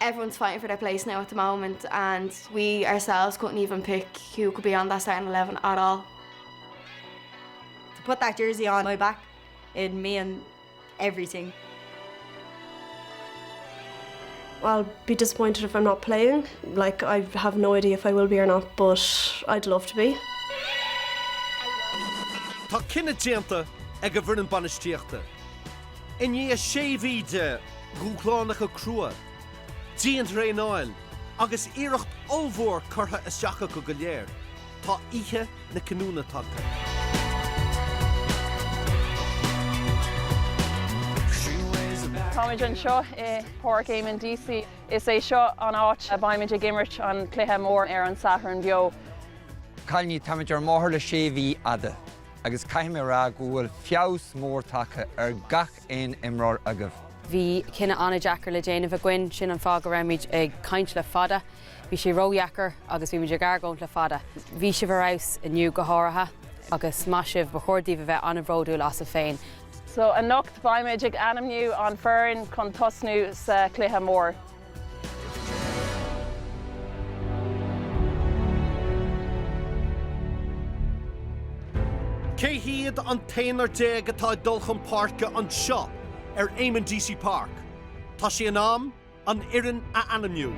Everyone's fighting for their place now at the moment, and we ourselves couldn't even pick who could be on that starting 11 at all. To put that jersey on my back, it'd mean everything. I'll be disappointed if I'm not playing. Like, I have no idea if I will be or not, but I'd love to be. Tá cinna déanta ag a bhrian banistíochta. In dhé séomhí de gúchlánacha crua, díant réáil, agus iirecht ómhór curtha isteacha go go léir. Tá ihe na canúna tagta. Táid an seo I Páirc Éimeann DC is é seo an áit a bhaimiid ag imirt an cluiche mór ar an sathair an bheo. Cailní táid ar máthair le séomhí ada, agus caiithim rá go bhfuil feabhas mór tacha ar gach aon imreoir agah. Bhí cinenne anna Jackar le déanamh a gcuin sin an fág raimid ag caint le fada. Bhí sé róheachar agus bhí muidir gargóint le fada. Bhí sé bhráis inniu go háirithe agus maisibh ba chóirdíomh bheith anna bhródú las a féin. So an nocht bhaimiid ag anamniú an fhoireann chun tosnú sa cluiche mór. Cé hiad an téanaar déag atá dulcham páirce an seo ar Éimeann DC Park. Tá sé an am an iireann a anamniú.